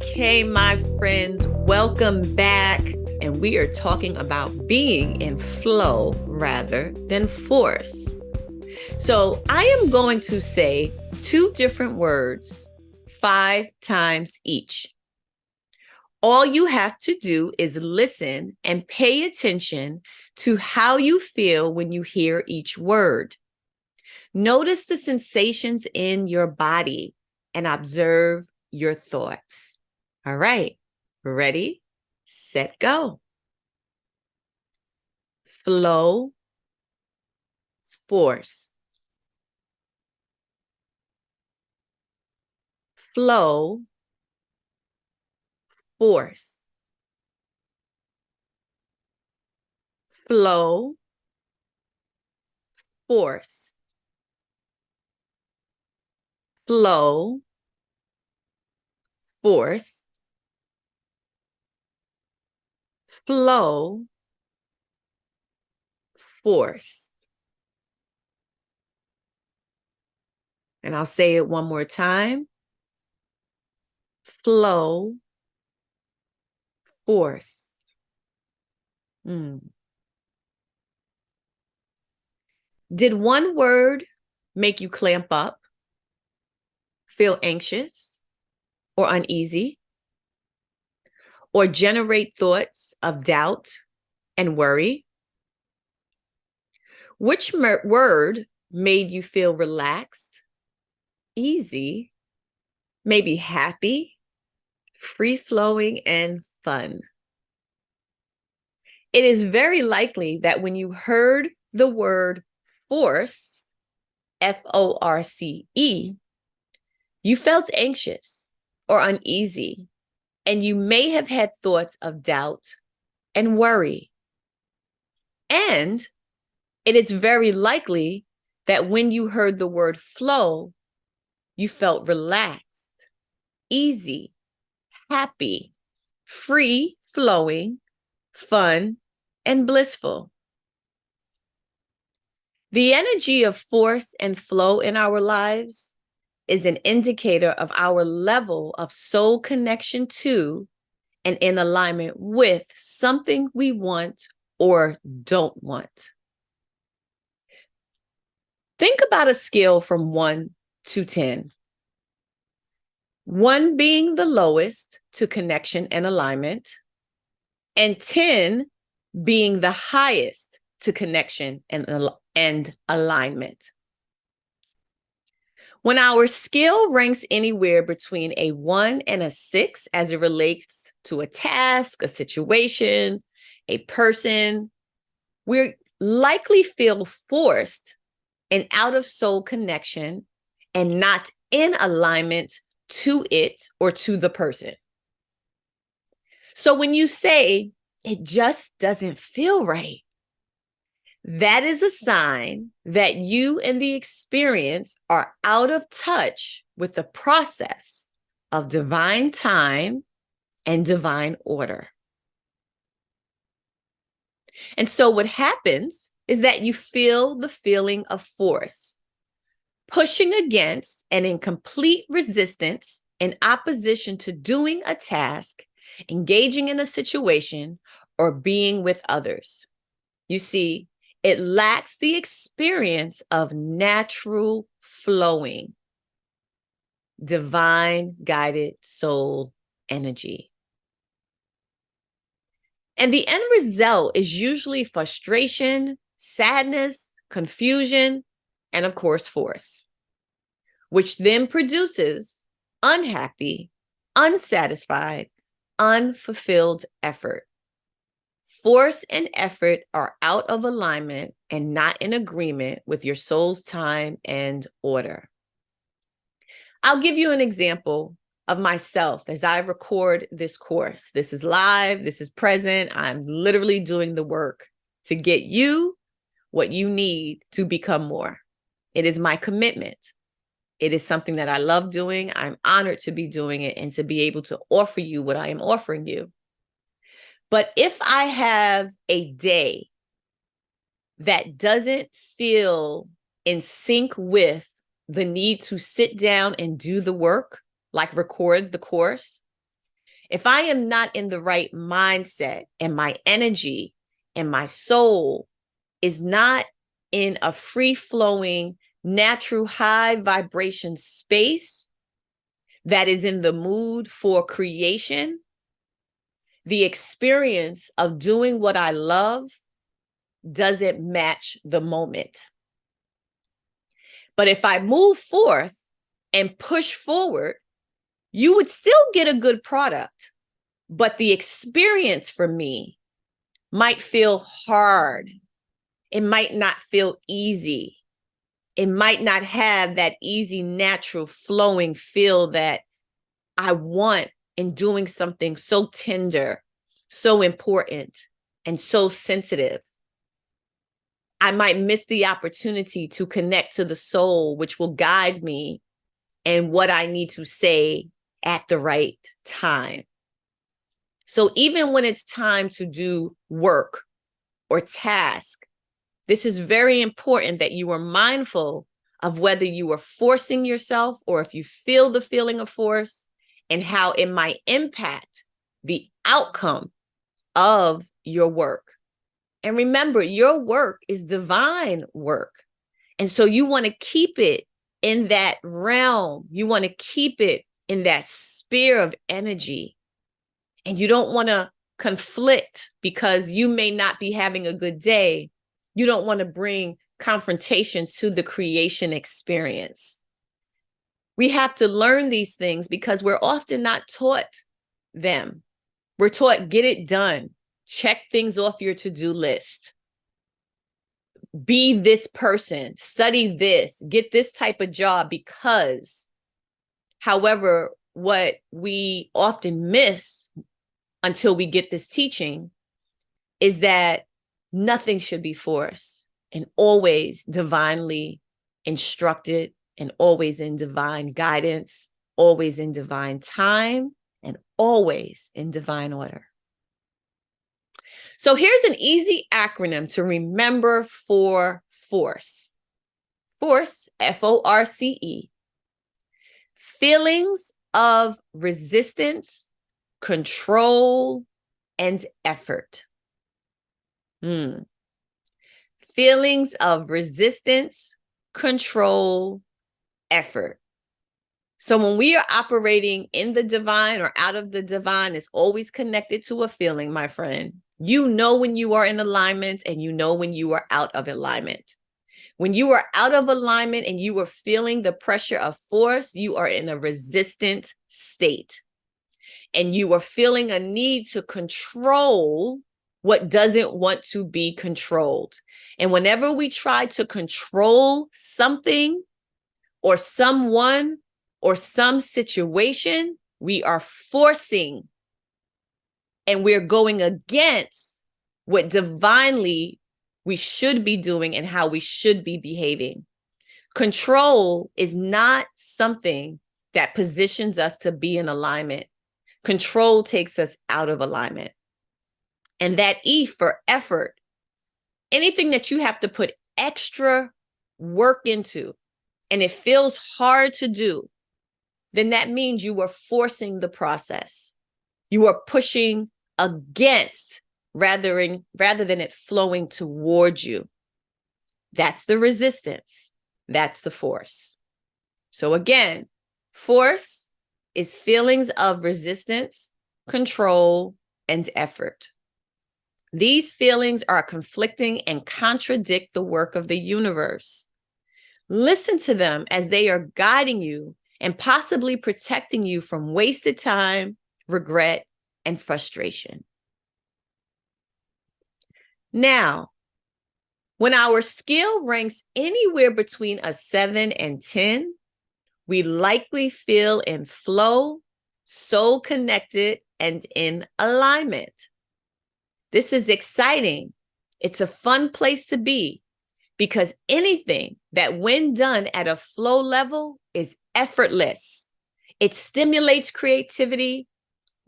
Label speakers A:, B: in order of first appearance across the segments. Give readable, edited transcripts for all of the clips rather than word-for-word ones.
A: Okay, my friends, welcome back. And we are talking about being in flow rather than force. So I am going to say two different words 5 times each. All you have to do is listen and pay attention to how you feel when you hear each word. Notice the sensations in your body and observe your thoughts. All right, ready, set, go. Flow, force. Flow, force. Flow, force. Flow, force. Flow, force. And I'll say it one more time. Flow, force. Did one word make you clamp up, feel anxious or uneasy, or generate thoughts of doubt and worry? Which word made you feel relaxed, easy, maybe happy, free-flowing, and fun? It is very likely that when you heard the word force, F-O-R-C-E, you felt anxious or uneasy, and you may have had thoughts of doubt and worry. And it is very likely that when you heard the word flow, you felt relaxed, easy, happy, free flowing, fun, and blissful. The energy of force and flow in our lives is an indicator of our level of soul connection to and in alignment with something we want or don't want. Think about a scale from 1 to 10. 1 being the lowest to connection and alignment, and 10 being the highest to connection and alignment. When our scale ranks anywhere between a 1 and a 6 as it relates to a task, a situation, a person, we likely feel forced and out of soul connection and not in alignment to it or to the person. So when you say, it just doesn't feel right, that is a sign that you and the experience are out of touch with the process of divine time and divine order. And so what happens is that you feel the feeling of force, pushing against and in complete resistance and opposition to doing a task, engaging in a situation, or being with others. You see, it lacks the experience of natural flowing, divine guided soul energy. And the end result is usually frustration, sadness, confusion, and of course, force, which then produces unhappy, unsatisfied, unfulfilled effort. Force and effort are out of alignment and not in agreement with your soul's time and order. I'll give you an example of myself as I record this course. This is live, this is present. I'm literally doing the work to get you what you need to become more. It is my commitment. It is something that I love doing. I'm honored to be doing it and to be able to offer you what I am offering you. But if I have a day that doesn't feel in sync with the need to sit down and do the work, like record the course, If I am not in the right mindset and my energy and my soul is not in a free-flowing, natural, high vibration space that is in the mood for creation, the experience of doing what I love doesn't match the moment. But if I move forth and push forward, you would still get a good product, but the experience for me might feel hard. It might not feel easy. It might not have that easy, natural, flowing feel that I want in doing something so tender, so important, and so sensitive. I might miss the opportunity to connect to the soul, which will guide me in what I need to say at the right time. So even when it's time to do work or task, this is very important that you are mindful of whether you are forcing yourself or if you feel the feeling of force and how it might impact the outcome of your work. And remember, your work is divine work. And so you want to keep it in that realm. You want to keep it in that sphere of energy. And you don't want to conflict because you may not be having a good day. You don't want to bring confrontation to the creation experience. We have to learn these things because we're often not taught them. We're taught, get it done. Check things off your to-do list. Be this person, study this, get this type of job because, however, what we often miss until we get this teaching is that nothing should be forced and always divinely instructed and always in divine guidance, always in divine time, and always in divine order. So here's an easy acronym to remember for force. Force, F-O-R-C-E. Feelings of resistance, control, and effort. Feelings of resistance, control, effort. So when we are operating in the divine or out of the divine, it's always connected to a feeling, my friend. You know when you are in alignment and you know when you are out of alignment. When you are out of alignment and you are feeling the pressure of force, you are in a resistant state. And you are feeling a need to control what doesn't want to be controlled. And whenever we try to control something or someone or some situation, we are forcing and we're going against what divinely we should be doing and how we should be behaving. Control is not something that positions us to be in alignment. Control takes us out of alignment. And that E for effort, anything that you have to put extra work into and it feels hard to do, then that means you are forcing the process. You are pushing against rather than it flowing towards you. That's the resistance. That's the force. So again, force is feelings of resistance, control, and effort. These feelings are conflicting and contradict the work of the universe. Listen to them as they are guiding you and possibly protecting you from wasted time, regret, and frustration. Now, when our skill ranks anywhere between a 7 and 10, we likely feel in flow, soul connected, and in alignment. This is exciting. It's a fun place to be because anything that when done at a flow level is effortless. It stimulates creativity,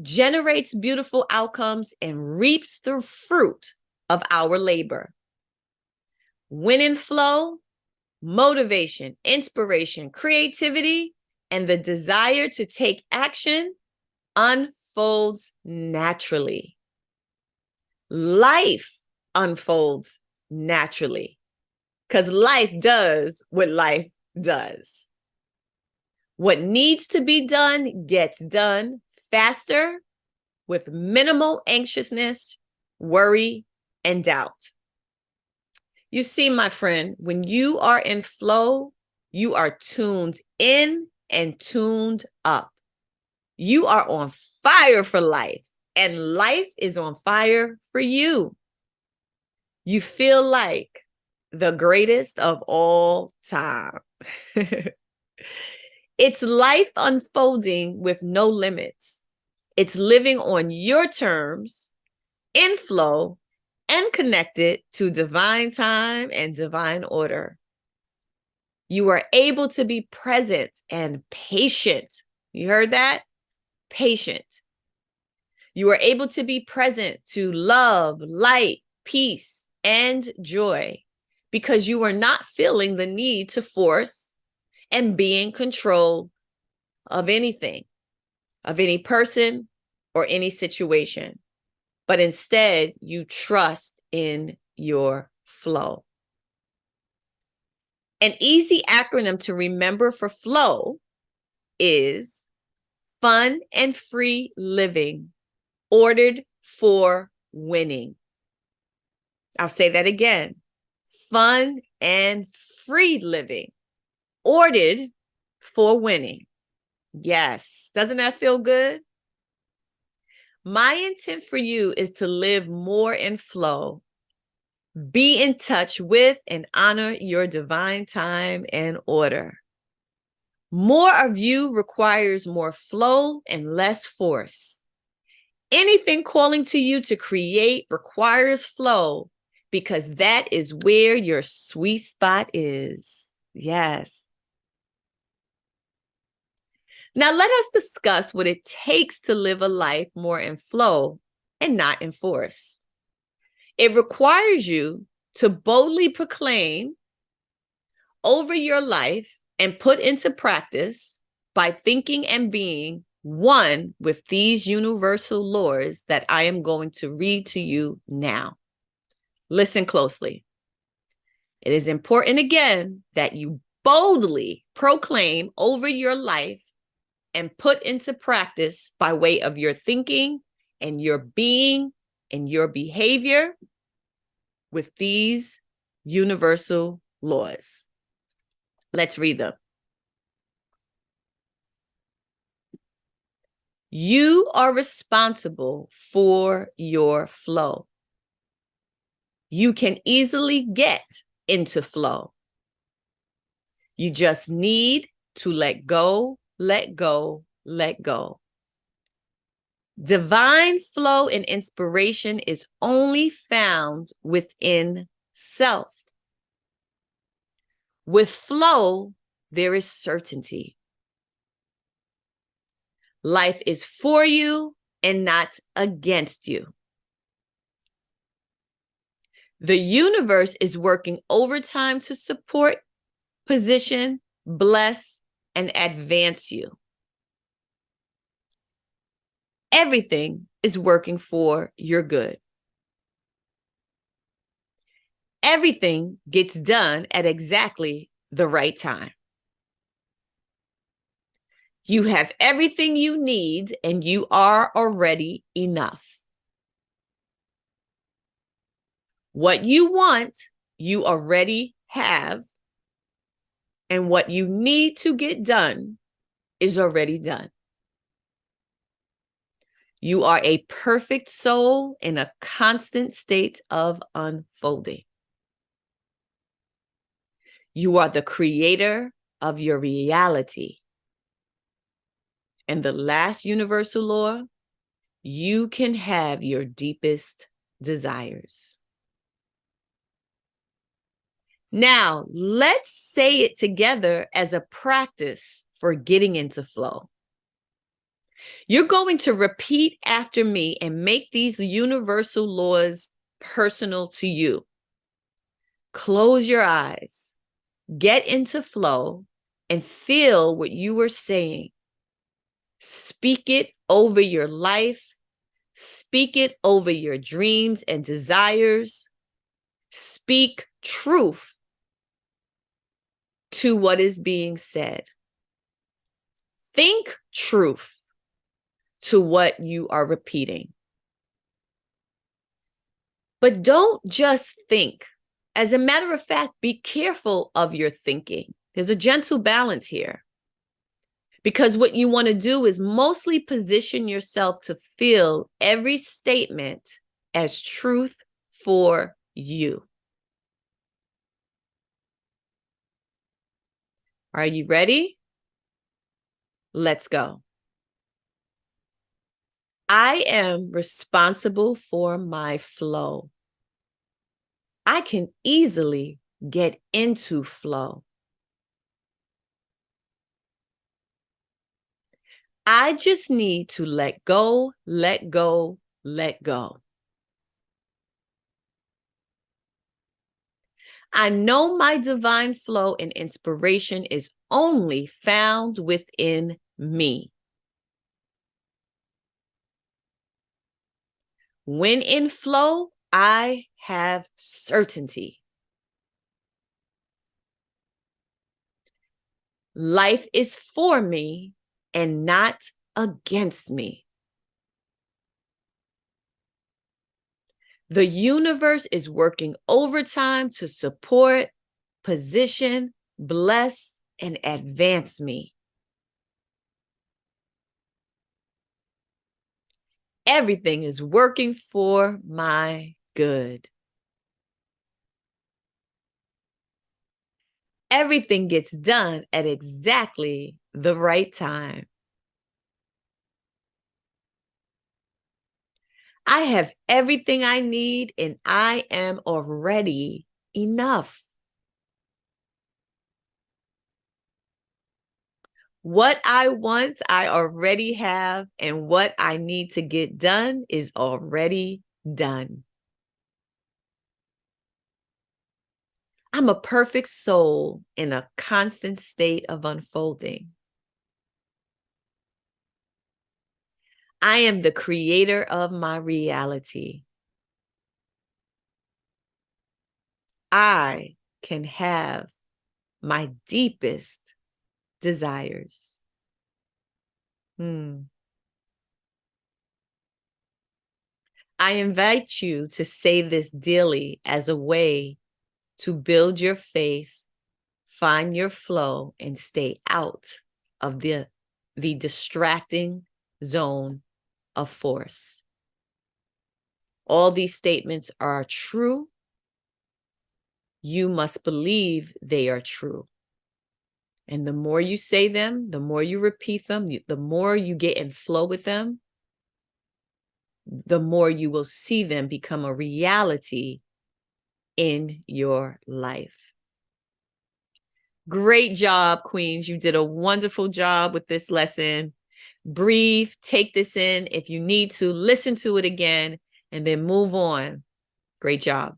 A: generates beautiful outcomes, and reaps the fruit of our labor. When in flow, motivation, inspiration, creativity, and the desire to take action unfold unfolds naturally. Life unfolds naturally because life does what life does. What needs to be done gets done faster with minimal anxiousness, worry, and doubt. You see, my friend, when you are in flow, you are tuned in and tuned up. You are on fire for life, and life is on fire for you. You feel like the greatest of all time. It's life unfolding with no limits. It's living on your terms, in flow, and connected to divine time and divine order. You are able to be present and patient. You heard that? Patient. You are able to be present to love, light, peace, and joy because you are not feeling the need to force and be in control of anything, of any person or any situation, but instead you trust in your flow. An easy acronym to remember for flow is fun and free living, ordered for winning. I'll say that again. Fun and free living, ordered for winning. Yes. Doesn't that feel good? My intent for you is to live more in flow. Be in touch with and honor your divine time and order. More of you requires more flow and less force. Anything calling to you to create requires flow because that is where your sweet spot is. Yes. Now let us discuss what it takes to live a life more in flow and not in force. It requires you to boldly proclaim over your life and put into practice by thinking and being one with these universal laws that I am going to read to you now. Listen closely. It is important again that you boldly proclaim over your life and put into practice by way of your thinking and your being and your behavior with these universal laws. Let's read them. You are responsible for your flow. You can easily get into flow. You just need to let go, let go, let go. Divine flow and inspiration is only found within self. With flow, there is certainty. Life is for you and not against you. The universe is working overtime to support, position, bless, and advance you. Everything is working for your good. Everything gets done at exactly the right time. You have everything you need and you are already enough. What you want, you already have. And what you need to get done is already done. You are a perfect soul in a constant state of unfolding. You are the creator of your reality. And the last universal law, you can have your deepest desires. Now, let's say it together as a practice for getting into flow. You're going to repeat after me and make these universal laws personal to you. Close your eyes, get into flow, and feel what you are saying. Speak it over your life. Speak it over your dreams and desires. Speak truth to what is being said. Think truth to what you are repeating. But don't just think. As a matter of fact, be careful of your thinking. There's a gentle balance here. Because what you want to do is mostly position yourself to feel every statement as truth for you. Are you ready? Let's go. I am responsible for my flow. I can easily get into flow. I just need to let go, let go, let go. I know my divine flow and inspiration is only found within me. When in flow, I have certainty. Life is for me and not against me. The universe is working overtime to support, position, bless, and advance me. Everything is working for my good. Everything gets done at exactly the right time. I have everything I need and I am already enough. What I want, I already have, and what I need to get done is already done. I'm a perfect soul in a constant state of unfolding. I am the creator of my reality. I can have my deepest desires. I invite you to say this daily as a way to build your faith, find your flow, and stay out of the distracting zone of force. All these statements are true. You must believe they are true. And the more you say them, the more you repeat them, the more you get in flow with them, the more you will see them become a reality in your life. Great job, Queens. You did a wonderful job with this lesson. Breathe, take this in. If you need to, listen to it again, and then move on. Great job.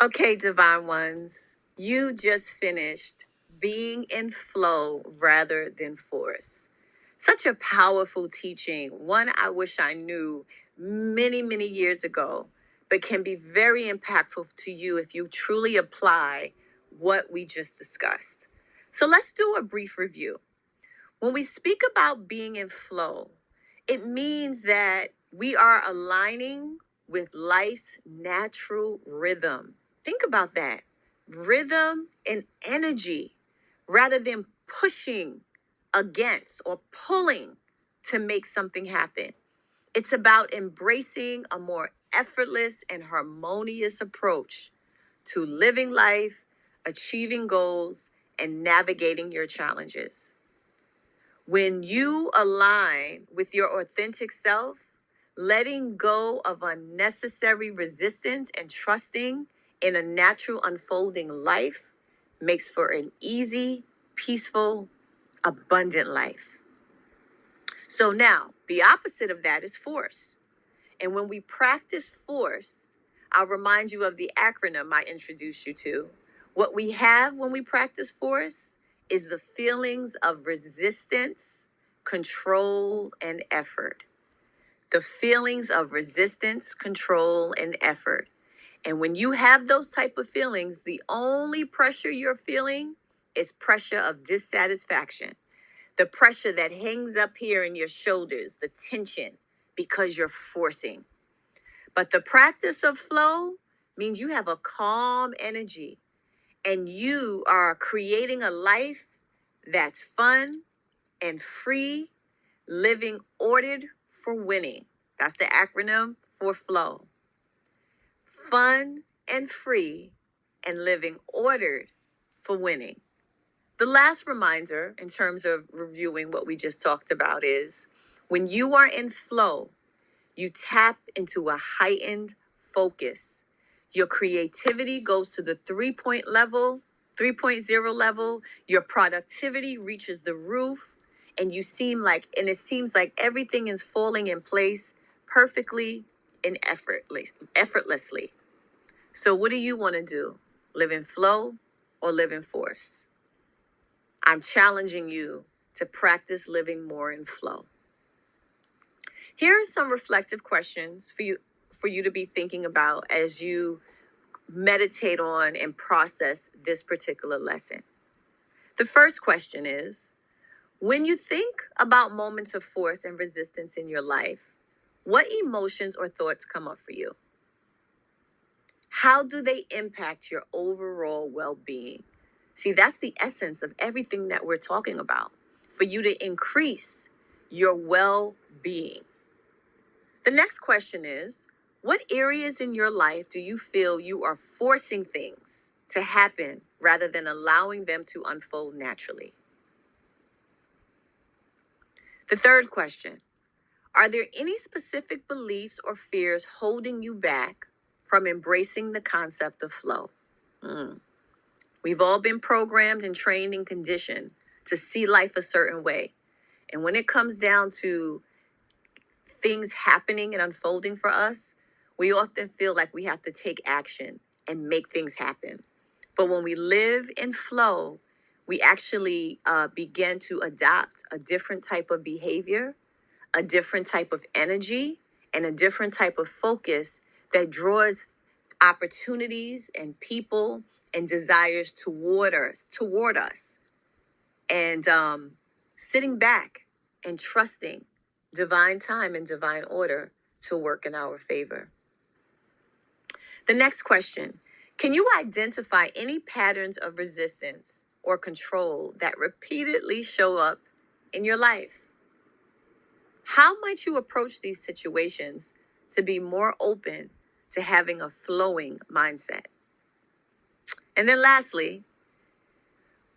A: Okay, Divine Ones, you just finished being in flow rather than force. Such a powerful teaching, one I wish I knew many, many years ago, but can be very impactful to you if you truly apply what we just discussed. So let's do a brief review. When we speak about being in flow, it means that we are aligning with life's natural rhythm. Think about that, rhythm and energy, rather than pushing against or pulling to make something happen. It's about embracing a more effortless and harmonious approach to living life, achieving goals, and navigating your challenges. When you align with your authentic self, letting go of unnecessary resistance and trusting in a natural unfolding life makes for an easy, peaceful, abundant life. So now, the opposite of that is force. And when we practice force, I'll remind you of the acronym I introduced you to. What we have when we practice force is the feelings of resistance, control, and effort. The feelings of resistance, control, and effort. And when you have those type of feelings, the only pressure you're feeling is pressure of dissatisfaction. The pressure that hangs up here in your shoulders, the tension, because you're forcing. But the practice of flow means you have a calm energy and you are creating a life that's fun and free, living ordered for winning. That's the acronym for flow. Fun and free and living ordered for winning. The last reminder in terms of reviewing what we just talked about is when you are in flow, you tap into a heightened focus. Your creativity goes to the 3.0 level. Your productivity reaches the roof, and it seems like everything is falling in place perfectly and effortlessly. So what do you want to do? Live in flow or live in force? I'm challenging you to practice living more in flow. Here are some reflective questions for you to be thinking about as you meditate on and process this particular lesson. The first question is, when you think about moments of force and resistance in your life, what emotions or thoughts come up for you? How do they impact your overall well-being? See, that's the essence of everything that we're talking about, for you to increase your well-being. The next question is, what areas in your life do you feel you are forcing things to happen rather than allowing them to unfold naturally? The third question, are there any specific beliefs or fears holding you back from embracing the concept of flow? We've all been programmed and trained and conditioned to see life a certain way. And when it comes down to things happening and unfolding for us, we often feel like we have to take action and make things happen. But when we live in flow, we actually begin to adopt a different type of behavior, a different type of energy, and a different type of focus that draws opportunities and people and desires toward us. And sitting back and trusting divine time and divine order to work in our favor. The next question, can you identify any patterns of resistance or control that repeatedly show up in your life? How might you approach these situations to be more open to having a flowing mindset? And then lastly,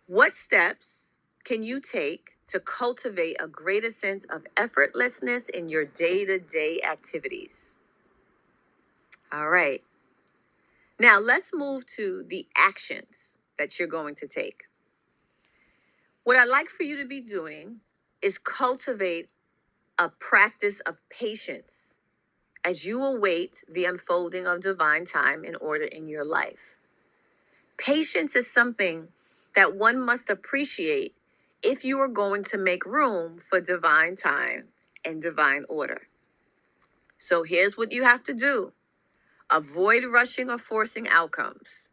A: what steps can you take to cultivate a greater sense of effortlessness in your day-to-day activities? All right. Now let's move to the actions that you're going to take. What I'd like for you to be doing is cultivate a practice of patience as you await the unfolding of divine time and order in your life. Patience is something that one must appreciate if you are going to make room for divine time and divine order. So here's what you have to do. Avoid rushing or forcing outcomes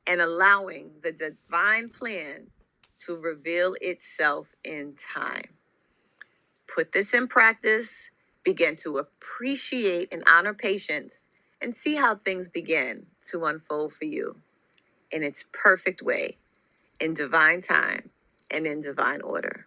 A: and allowing the divine plan to reveal itself in time. Put this in practice, begin to appreciate and honor patience, and see how things begin to unfold for you in its perfect way, in divine time and in divine order.